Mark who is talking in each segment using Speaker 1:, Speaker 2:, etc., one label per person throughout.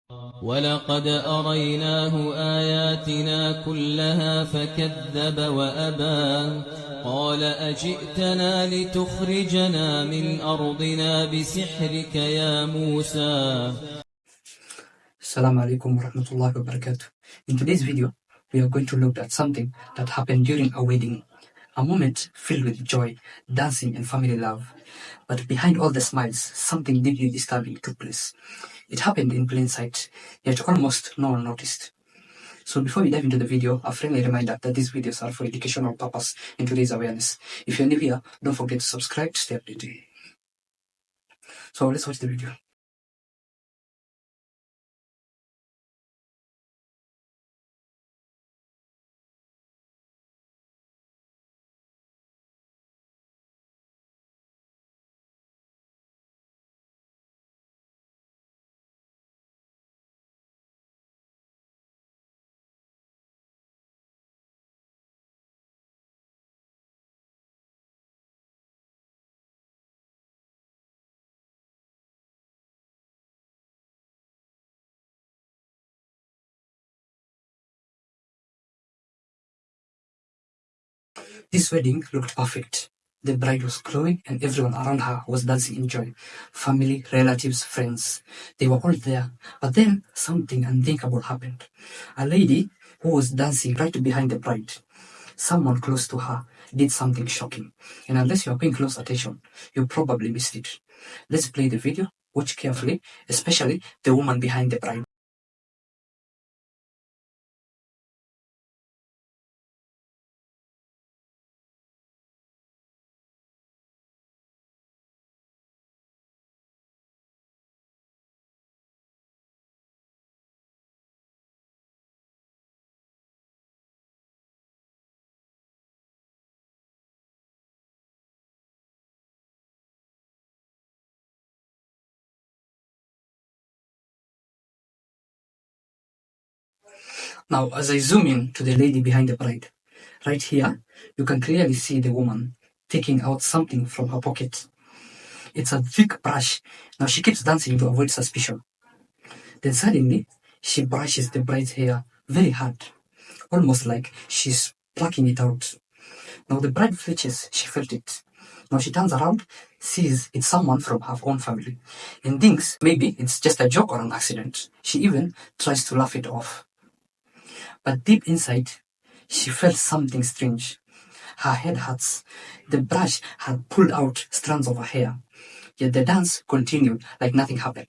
Speaker 1: وَلَقَدْ أَرَيْنَاهُ آيَاتِنَا كُلَّهَا فَكَذَّبَ وَأَبَىٰ قَالَ أَجِئْتَنَا لِتُخْرِجَنَا مِنْ أَرْضِنَا بِسِحْرِكَ يَا مُوسَىٰ.
Speaker 2: Assalamu alaikum warahmatullahi wabarakatuh. In today's video, we are going to look at something that happened during a wedding. A moment filled with joy, dancing and family love. But behind all the smiles, something deeply disturbing took place. It happened in plain sight, yet almost no one noticed. So before we dive into the video, a friendly reminder that these videos are for educational purpose and today's awareness. If you're new here, don't forget to subscribe to stay updated. So let's watch the video. This wedding looked perfect. The bride was glowing and everyone around her was dancing in joy. Family, relatives, friends. They were all there. But then something unthinkable happened. A lady who was dancing right behind the bride, someone close to her, did something shocking. And unless you are paying close attention, you probably missed it. Let's play the video. Watch carefully, especially the woman behind the bride. Now, as I zoom in to the lady behind the bride, right here, you can clearly see the woman taking out something from her pocket. It's a thick brush. Now she keeps dancing to avoid suspicion. Then suddenly, she brushes the bride's hair very hard, almost like she's plucking it out. Now the bride flinches, she felt it. Now she turns around, sees it's someone from her own family, and thinks maybe it's just a joke or an accident. She even tries to laugh it off. But deep inside, she felt something strange. Her head hurts. The brush had pulled out strands of her hair. Yet the dance continued like nothing happened.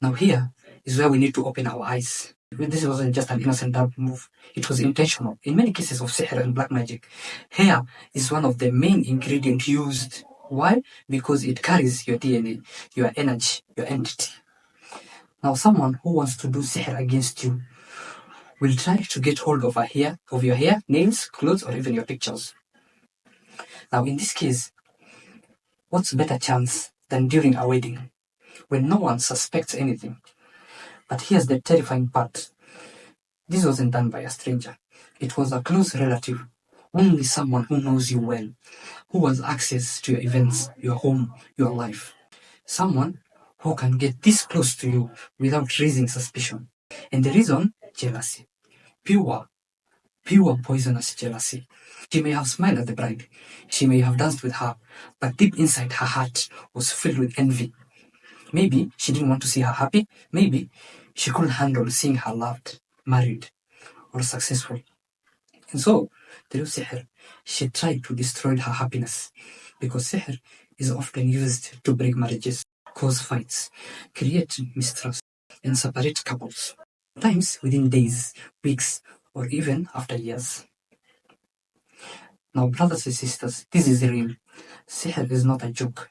Speaker 2: Now here is where we need to open our eyes. This wasn't just an innocent dab move, it was intentional. In many cases of sihr and black magic, hair is one of the main ingredients used. Why? Because it carries your DNA, your energy, your entity. Now someone who wants to do sihr against you will try to get hold of your hair, nails, clothes, or even your pictures. Now in this case, what's better chance than during a wedding, when no one suspects anything? But here's the terrifying part. This wasn't done by a stranger. It was a close relative, only someone who knows you well, who has access to your events, your home, your life. Someone who can get this close to you without raising suspicion. And the reason? Jealousy. Pure poisonous jealousy. She may have smiled at the bride. She may have danced with her, but deep inside her heart was filled with envy. Maybe she didn't want to see her happy. Maybe she couldn't handle seeing her loved, married, or successful. And so, through sihr, she tried to destroy her happiness. Because sihr is often used to break marriages, cause fights, create mistrust, and separate couples. Sometimes within days, weeks, or even after years. Now, brothers and sisters, this is real. Sihr is not a joke.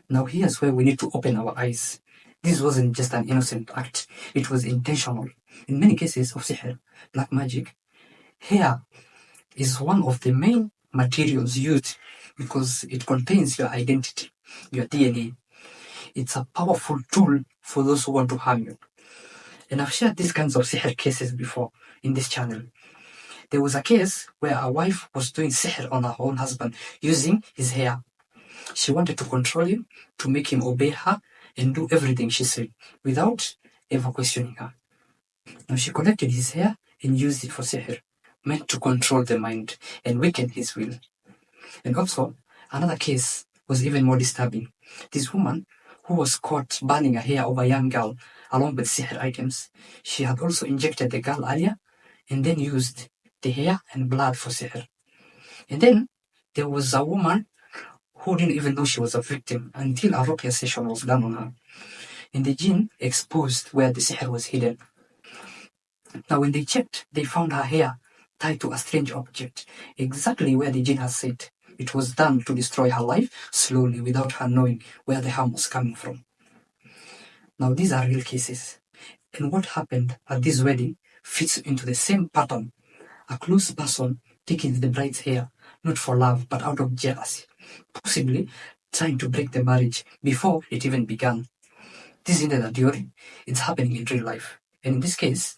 Speaker 2: Now here's where we need to open our eyes. This wasn't just an innocent act, it was intentional. In many cases of sihr, black magic, hair is one of the main materials used because it contains your identity, your DNA. It's a powerful tool for those who want to harm you. And I've shared these kinds of sihr cases before in this channel. There was a case where a wife was doing sihr on her own husband using his hair. She wanted to control him, to make him obey her and do everything she said without ever questioning her. Now she collected his hair and used it for sihr, meant to control the mind and weaken his will. And also, another case was even more disturbing. This woman who was caught burning her hair of a young girl along with sihr items, she had also injected the girl earlier and then used the hair and blood for sihr. And then there was a woman who didn't even know she was a victim until a ruqya session was done on her. And the jinn exposed where the sihr was hidden. Now when they checked, they found her hair tied to a strange object, exactly where the jinn had said. It was done to destroy her life slowly without her knowing where the harm was coming from. Now these are real cases. And what happened at this wedding fits into the same pattern. A close person taking the bride's hair, not for love, but out of jealousy, possibly trying to break the marriage before it even began. This isn't a theory, it's happening in real life. And in this case,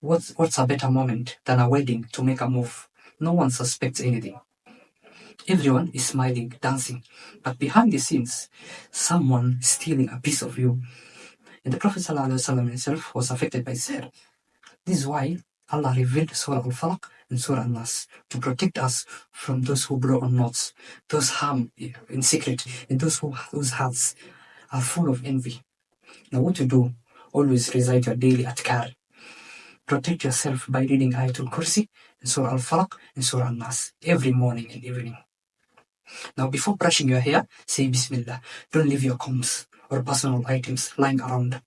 Speaker 2: what's a better moment than a wedding to make a move? No one suspects anything. Everyone is smiling, dancing, but behind the scenes, someone is stealing a piece of you. And the Prophet ﷺ himself was affected by sihr. This is why Allah revealed Surah Al-Falaq and Surah Al-Nas to protect us from those who blow on knots, those harm in secret, and those whose hearts are full of envy. Now what to do? Always recite your daily adhkar. Protect yourself by reading Ayatul Kursi and Surah Al-Falaq and Surah Al-Nas every morning and evening. Now before brushing your hair, say Bismillah. Don't leave your combs or personal items lying around.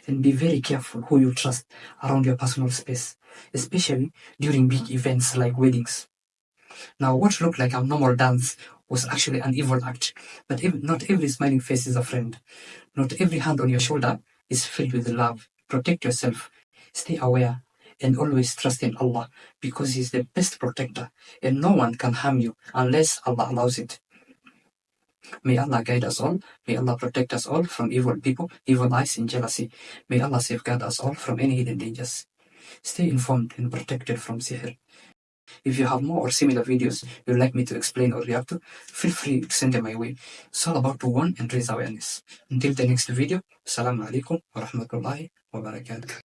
Speaker 2: And be very careful who you trust around your personal space, especially during big events like weddings. Now what looked like a normal dance was actually an evil act. But not every smiling face is a friend. Not every hand on your shoulder is filled with love. Protect yourself. Stay aware. And always trust in Allah, because He's the best protector, and no one can harm you unless Allah allows it. May Allah guide us all. May Allah protect us all from evil people, evil eyes, and jealousy. May Allah safeguard us all from any hidden dangers. Stay informed and protected from sihr. If you have more or similar videos you'd like me to explain or react to, feel free to send them my way. It's all about to warn and raise awareness. Until the next video, Assalamu alaikum wa rahmatullahi wa barakatuh.